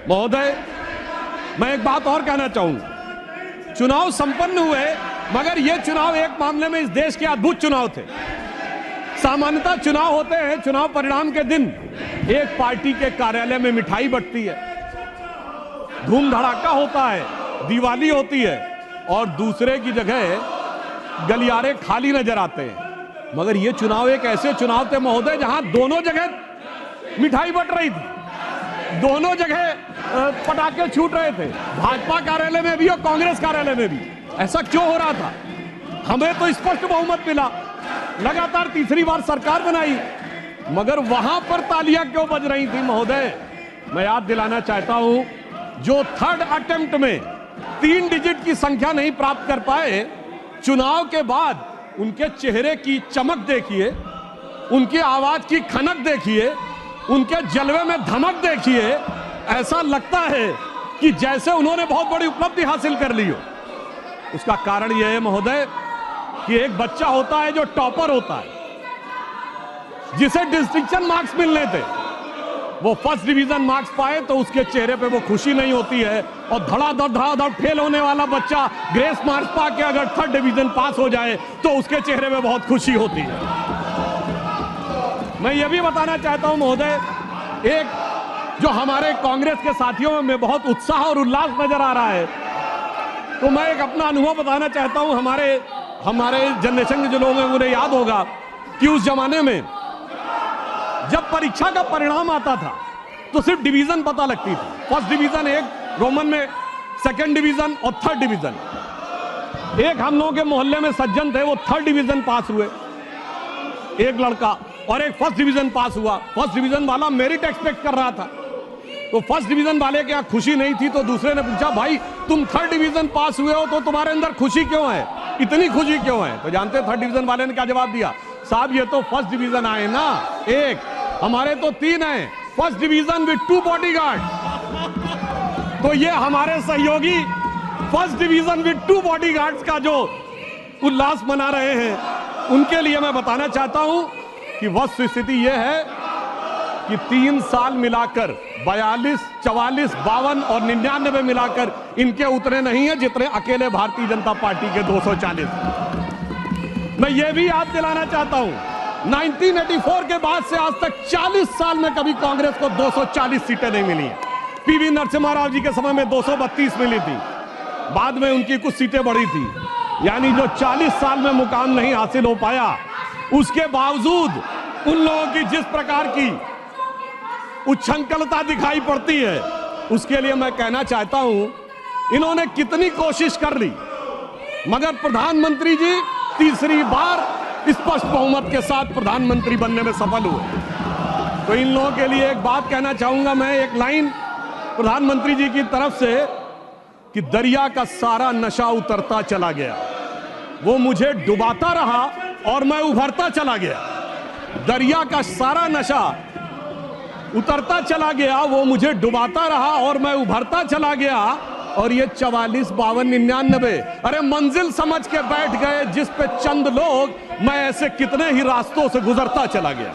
महोदय, मैं एक बात और कहना चाहूंगा। चुनाव संपन्न हुए, मगर ये चुनाव एक मामले में इस देश के अद्भुत चुनाव थे। सामान्यतः चुनाव होते हैं, चुनाव परिणाम के दिन एक पार्टी के कार्यालय में मिठाई बंटती है, धूम धड़ाका होता है, दिवाली होती है, और दूसरे की जगह गलियारे खाली नजर आते हैं। मगर ये चुनाव एक ऐसे चुनाव थे महोदय जहां दोनों जगह मिठाई बंट रही थी, दोनों जगह पटाखे छूट रहे थे, भाजपा कार्यालय में भी और कांग्रेस कार्यालय में भी। ऐसा क्यों हो रहा था? हमें तो स्पष्ट बहुमत मिला, लगातार तीसरी बार सरकार बनाई, मगर वहां पर तालियां क्यों बज रही थी महोदय? मैं याद दिलाना चाहता हूं, जो थर्ड अटेम्प्ट में 3 डिजिट की संख्या नहीं प्राप्त कर पाए, चुनाव के बाद उनके चेहरे की चमक देखिए, उनकी आवाज की खनक देखिए, उनके जलवे में धमक देखिए। ऐसा लगता है कि जैसे उन्होंने बहुत बड़ी उपलब्धि हासिल कर ली हो। उसका कारण यह है महोदय कि एक बच्चा होता है जो टॉपर होता है, जिसे डिस्टिंक्शन मार्क्स मिलने थे, वो फर्स्ट डिवीजन मार्क्स पाए तो उसके चेहरे पे वो खुशी नहीं होती है, और धड़ाधड़ फेल होने वाला बच्चा ग्रेस मार्क्स पा के अगर थर्ड डिवीजन पास हो जाए तो उसके चेहरे पे बहुत खुशी होती है। मैं ये भी बताना चाहता हूं महोदय, एक जो हमारे कांग्रेस के साथियों में बहुत उत्साह और उल्लास नजर आ रहा है, तो मैं एक अपना अनुभव बताना चाहता हूं। हमारे जनरेशन के जो लोग हैं उन्हें याद होगा कि उस जमाने में जब परीक्षा का परिणाम आता था तो सिर्फ डिवीजन पता लगती थी, फर्स्ट डिवीजन एक, रोमन में सेकंड डिवीजन और थर्ड डिवीजन। एक हम लोगों के मोहल्ले में सज्जन थे, वो थर्ड डिवीजन पास हुए, एक लड़का, और एक फर्स्ट डिवीजन पास हुआ। फर्स्ट डिवीजन वाला मेरिट एक्सपेक्ट कर रहा था, तो फर्स्ट डिवीजन वाले के यहाँ खुशी नहीं थी, तो दूसरे ने पूछा, भाई तुम थर्ड डिवीजन पास हुए हो तो तुम्हारे अंदर खुशी क्यों है, इतनी खुशी क्यों है? तो जानते थर्ड डिवीजन वाले ने क्या जवाब दिया? साहब ये तो फर्स्ट डिवीजन आए ना, एक, हमारे तो 3 हैं, फर्स्ट डिवीजन विद 2 बॉडीगार्ड। तो ये हमारे सहयोगी फर्स्ट डिवीजन विद 2 बॉडीगार्ड्स का जो उल्लास मना रहे हैं, उनके लिए मैं बताना चाहता हूं कि वस्तु स्थिति यह है कि 3 साल मिलाकर 42, 44, 52 और 99 मिलाकर इनके उतने नहीं है जितने अकेले भारतीय जनता पार्टी के 240। मैं ये भी याद दिलाना चाहता हूं, 1984 के बाद से आज तक 40 साल में कभी कांग्रेस को 240 सीटें नहीं मिली हैं। पीवी नरसिम्हा राव जी के समय में 232 मिली थी, बाद में उनकी कुछ सीटें बढ़ी थी, यानी जो 40 साल में मुकाम नहीं हासिल हो पाया, उसके बावजूद उन लोगों की जिस प्रकार की उच्छृंखलता दिखाई पड़ती है, उसके लिए मैं कहना चाहता हूं, इन्होंने कितनी कोशिश कर ली, मगर प्रधानमंत्री जी तीसरी बार स्पष्ट बहुमत के साथ प्रधानमंत्री बनने में सफल हुए। तो इन लोगों के लिए एक बात कहना चाहूंगा मैं, एक लाइन प्रधानमंत्री जी की तरफ से, कि दरिया का सारा नशा उतरता चला गया, वो मुझे डुबाता रहा और मैं उभरता चला गया। दरिया का सारा नशा उतरता चला गया, वो मुझे डुबाता रहा और मैं उभरता चला गया। और ये 44, 52, 99, अरे मंजिल समझ के बैठ गए जिस पे चंद लोग, मैं ऐसे कितने ही रास्तों से गुजरता चला गया।